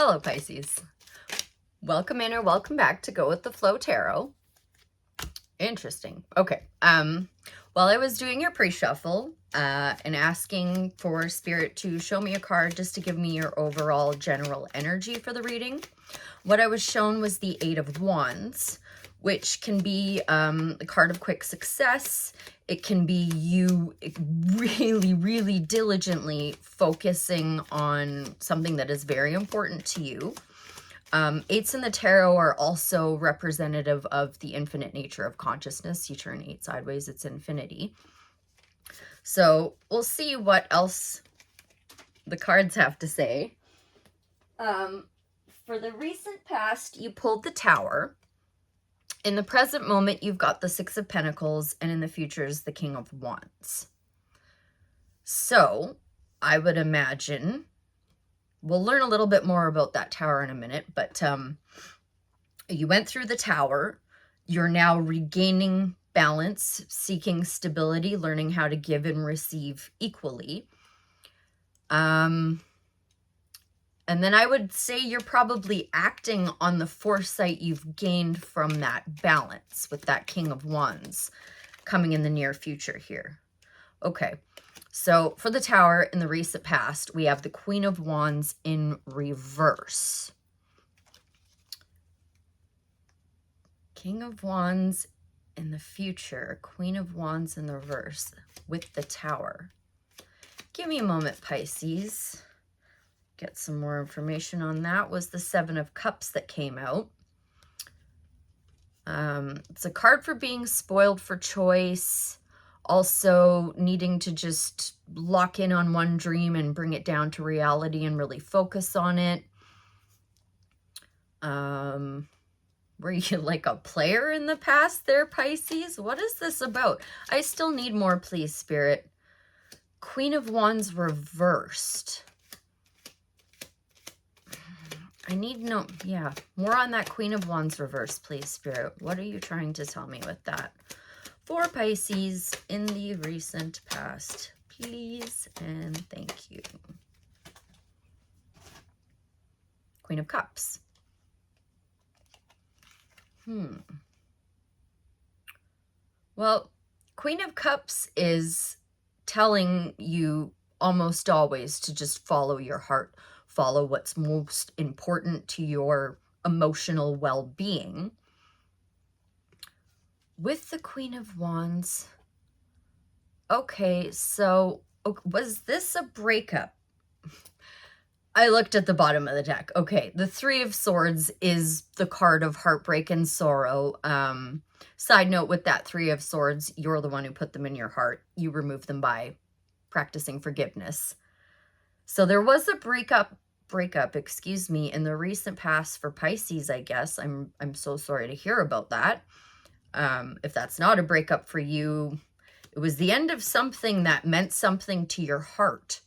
Hello, Pisces. Welcome in or welcome back to Go With The Flow Tarot. Interesting. Okay. While I was doing your pre-shuffle and asking for Spirit to show me a card just to give me your overall general energy for the reading, what I was shown was the Eight of Wands, which can be a card of quick success. It can be you really, really diligently focusing on something that is very important to you. Eights in the tarot are also representative of the infinite nature of consciousness. You turn 8 sideways, it's infinity. So we'll see what else the cards have to say. For the recent past, you pulled the Tower. In the present moment, you've got the Six of Pentacles, and in the future is the King of Wands. So I would imagine we'll learn a little bit more about that Tower in a minute, but you went through the Tower. You're now regaining balance, seeking stability, learning how to give and receive equally. And then I would say you're probably acting on the foresight you've gained from that balance with that King of Wands coming in the near future here. Okay, so for the Tower in the recent past, we have the Queen of Wands in reverse. King of Wands in the future, Queen of Wands in the reverse with the Tower. Give me a moment, Pisces. Get some more information on that. Was the Seven of Cups that came out. It's a card for being spoiled for choice, also needing to just lock in on one dream and bring it down to reality and really focus on it. Were you like a player in the past there, Pisces? What is this about? I still need more, please, Spirit. Queen of Wands reversed. I need more on that Queen of Wands reverse, please, Spirit. What are you trying to tell me with that? For Pisces in the recent past, please and thank you. Queen of Cups. Well, Queen of Cups is telling you almost always to just follow your heart, follow what's most important to your emotional well-being. With the Queen of Wands, okay, so was this a breakup? I looked at the bottom of the deck. Okay, the Three of Swords is the card of heartbreak and sorrow. Side note, with that Three of Swords, you're the one who put them in your heart. You remove them by practicing forgiveness. So there was a breakup, excuse me, in the recent past for Pisces, I guess. I'm so sorry to hear about that. If that's not a breakup for you, it was the end of something that meant something to your heart.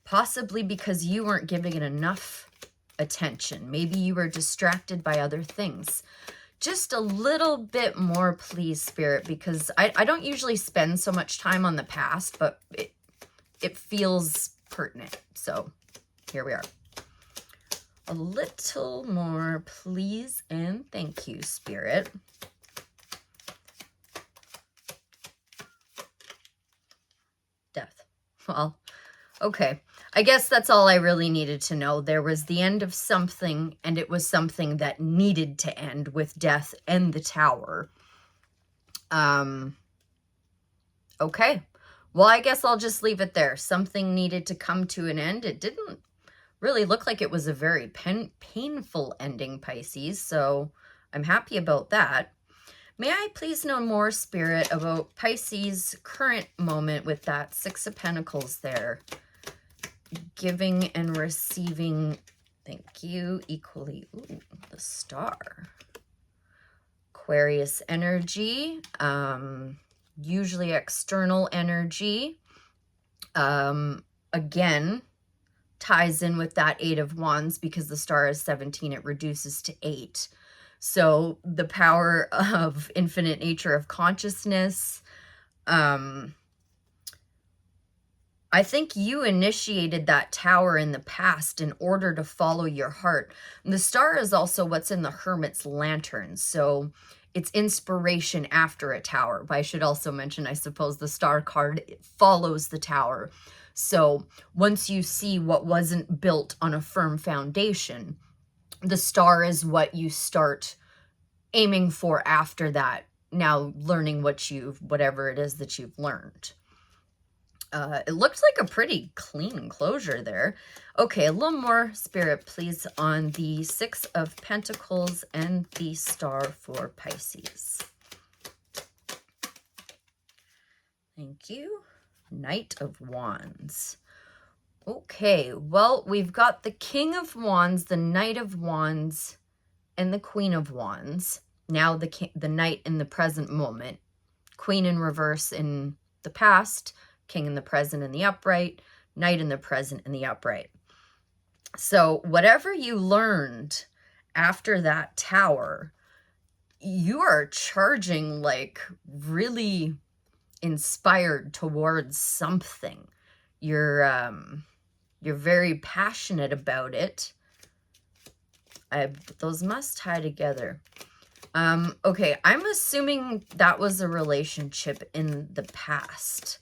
Possibly because you weren't giving it enough attention. Maybe you were distracted by other things. Just a little bit more, please, Spirit, because I don't usually spend so much time on the past, but it feels pertinent. So here we are. A little more, please, and thank you, Spirit. Death. Well, okay. I guess that's all I really needed to know. There was the end of something, and it was something that needed to end with death and the Tower. Okay. Well, I guess I'll just leave it there. Something needed to come to an end. It didn't really look like it was a very painful ending, Pisces, so I'm happy about that. May I please know more, Spirit, about Pisces' current moment with that Six of Pentacles there? Giving and receiving, thank you, equally. Ooh, the Star. Aquarius energy, usually external energy. Again, ties in with that Eight of Wands because the Star is 17, it reduces to 8. So the power of infinite nature of consciousness, I think you initiated that tower in the past in order to follow your heart. And the star is also what's in the Hermit's lantern. So it's inspiration after a tower. But I should also mention, I suppose, the star card follows the tower. So once you see what wasn't built on a firm foundation, the star is what you start aiming for after that. Now learning whatever it is that you've learned. It looks like a pretty clean closure there. Okay, a little more spirit, please, on the Six of Pentacles and the star for Pisces. Thank you. Knight of Wands. Okay, well, we've got the King of Wands, the Knight of Wands, and the Queen of Wands. Now the Knight in the present moment. Queen in reverse in the past. King in the present in the upright, Knight in the present in the upright. So whatever you learned after that tower, you are charging like really inspired towards something. You're very passionate about it. Those must tie together. Okay, I'm assuming that was a relationship in the past.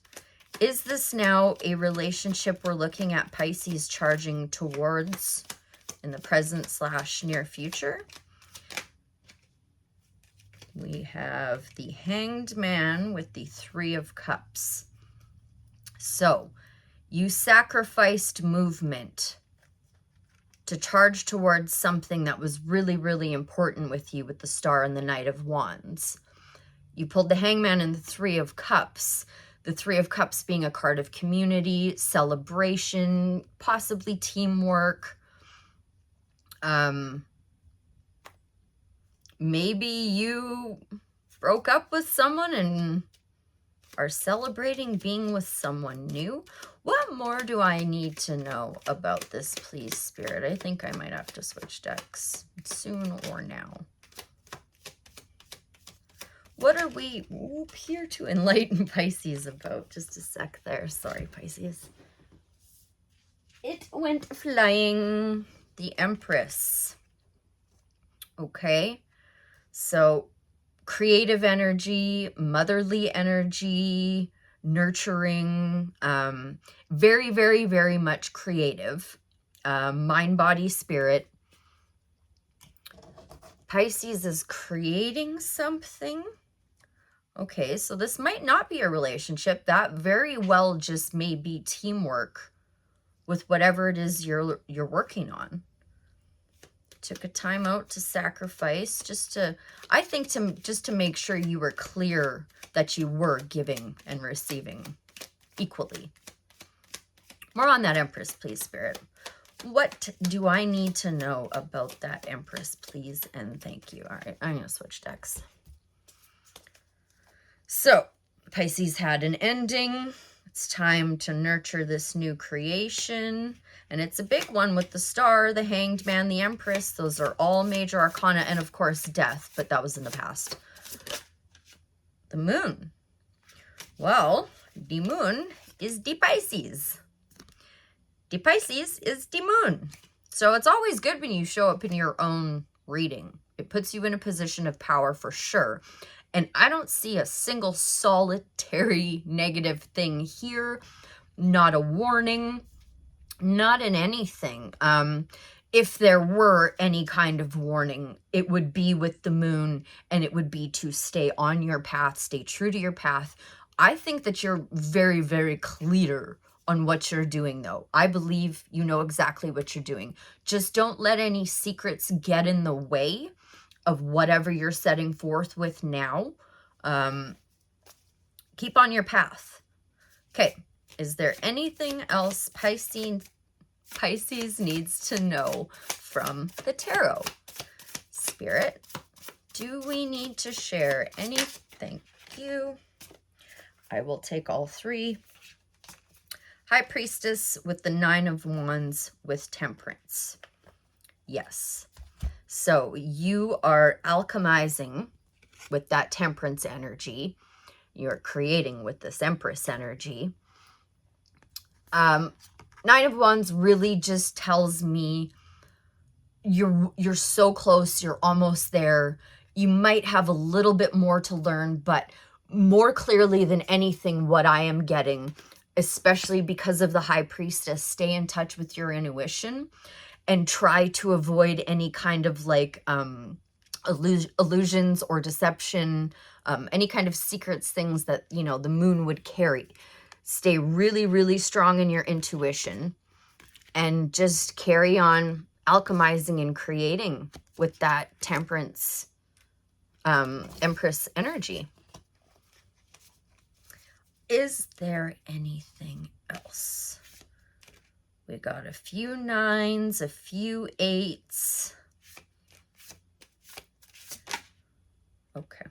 Is this now a relationship we're looking at Pisces charging towards in the present / near future? We have the Hanged Man with the Three of Cups. So you sacrificed movement to charge towards something that was really, really important with you with the Star and the Knight of Wands. You pulled the Hangman and the Three of Cups. The Three of Cups being a card of community, celebration, possibly teamwork. Maybe you broke up with someone and are celebrating being with someone new. What more do I need to know about this, please, Spirit? I think I might have to switch decks soon or now. What are we here to enlighten Pisces about? Just a sec there. Sorry, Pisces. It went flying. The Empress. Okay. So creative energy, motherly energy, nurturing, very, very, very much creative. Mind, body, spirit. Pisces is creating something. Okay, so this might not be a relationship. That very well just may be teamwork with whatever it is you're working on. Took a time out to sacrifice just to make sure you were clear that you were giving and receiving equally. More on that Empress, please, Spirit. What do I need to know about that Empress, please? And thank you. All right, I'm going to switch decks. So, Pisces had an ending. It's time to nurture this new creation. And it's a big one with the Star, the Hanged Man, the Empress. Those are all major arcana. And, of course, death. But that was in the past. The Moon. Well, the Moon is the Pisces. The Pisces is the Moon. So it's always good when you show up in your own reading. It puts you in a position of power for sure. And I don't see a single solitary negative thing here. Not a warning. Not in anything. If there were any kind of warning, it would be with the Moon. And it would be to stay on your path. Stay true to your path. I think that you're very, very clear on what you're doing, though. I believe you know exactly what you're doing. Just don't let any secrets get in the way of whatever you're setting forth with now. Keep on your path. Okay. Is there anything else Pisces needs to know from the tarot? Spirit, do we need to share anything? Thank you. I will take all three. High Priestess with the Nine of Wands with Temperance. Yes. So you are alchemizing with that Temperance energy. You're creating with this Empress energy. Nine of Wands really just tells me you're so close, you're almost there. You might have a little bit more to learn, but more clearly than anything, what I am getting, especially because of the High Priestess, stay in touch with your intuition and try to avoid any kind of like illusions or deception, any kind of secrets, things that, you know, the moon would carry. Stay really, really strong in your intuition and just carry on alchemizing and creating with that Temperance Empress energy. Is there anything else? We got a few 9s, a few 8s. Okay.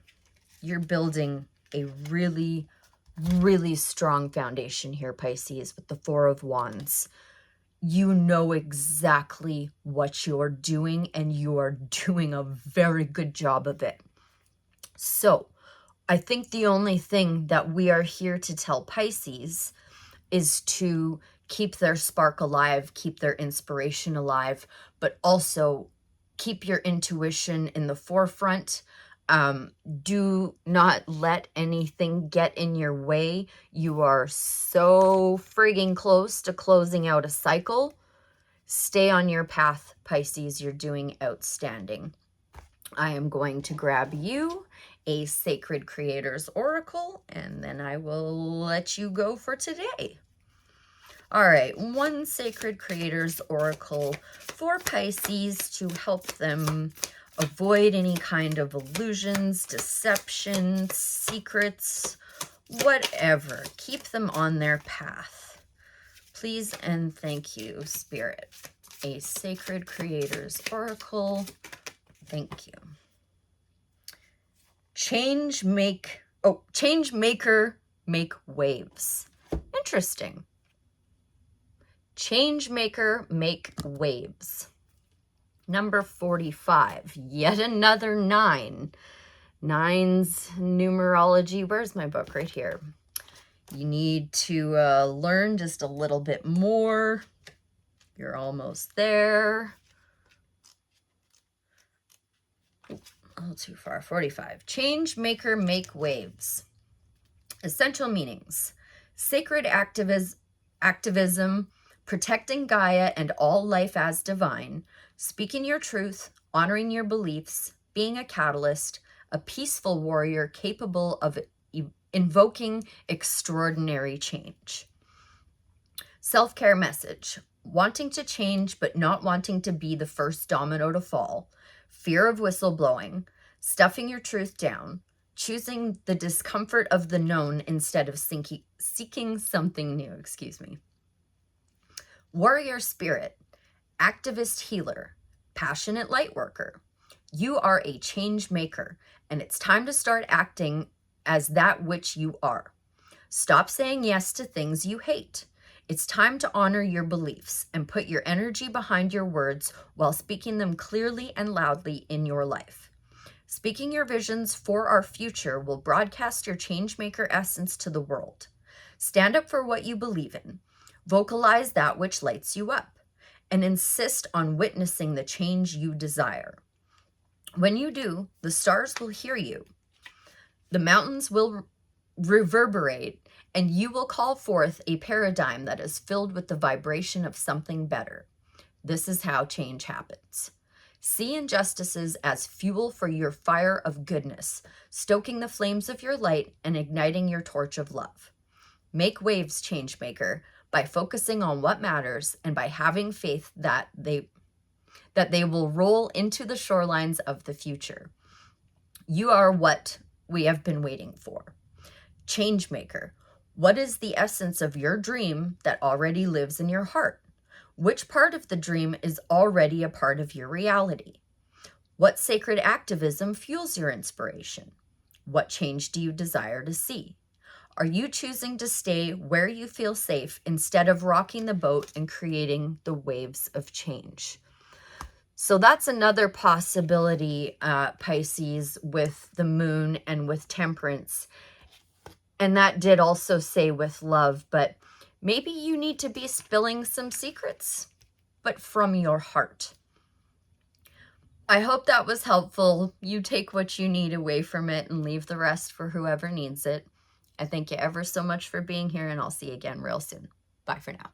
You're building a really, really strong foundation here, Pisces, with the 4 of Wands. You know exactly what you're doing, and you are doing a very good job of it. So I think the only thing that we are here to tell Pisces is to keep their spark alive, keep their inspiration alive, but also keep your intuition in the forefront. Do not let anything get in your way. You are so frigging close to closing out a cycle. Stay on your path, Pisces. You're doing outstanding. I am going to grab you a Sacred Creators Oracle, and then I will let you go for today. All right, one Sacred Creators Oracle for Pisces to help them avoid any kind of illusions, deception, secrets, whatever. Keep them on their path. Please and thank you, Spirit. A Sacred Creators Oracle. Thank you. Change maker, make waves. Interesting. Change maker, make waves. Number 45, yet another 9. 9's numerology. Where's my book? Right here. You need to learn just a little bit more. You're almost there. A little too far. 45. Change maker, make waves. Essential meanings. Sacred activism, protecting Gaia and all life as divine, speaking your truth, honoring your beliefs, being a catalyst, a peaceful warrior capable of invoking extraordinary change. Self-care message. Wanting to change but not wanting to be the first domino to fall. Fear of whistleblowing. Stuffing your truth down. Choosing the discomfort of the known instead of seeking something new. Excuse me. Warrior spirit. Activist healer. Passionate light worker. You are a change maker, and it's time to start acting as that which you are. Stop saying yes to things you hate. It's time to honor your beliefs and put your energy behind your words while speaking them clearly and loudly in your life. Speaking your visions for our future will broadcast your changemaker essence to the world. Stand up for what you believe in. Vocalize that which lights you up, and insist on witnessing the change you desire. When you do, the stars will hear you. The mountains will reverberate, and you will call forth a paradigm that is filled with the vibration of something better. This is how change happens. See injustices as fuel for your fire of goodness, stoking the flames of your light and igniting your torch of love. Make waves, changemaker, by focusing on what matters and by having faith that they will roll into the shorelines of the future. You are what we have been waiting for. Changemaker, what is the essence of your dream that already lives in your heart? Which part of the dream is already a part of your reality? What sacred activism fuels your inspiration? What change do you desire to see? Are you choosing to stay where you feel safe instead of rocking the boat and creating the waves of change? So that's another possibility, Pisces, with the moon and with Temperance. And that did also say with love, but Maybe you need to be spilling some secrets, but from your heart. I hope that was helpful. You take what you need away from it and leave the rest for whoever needs it. I thank you ever so much for being here, and I'll see you again real soon. Bye for now.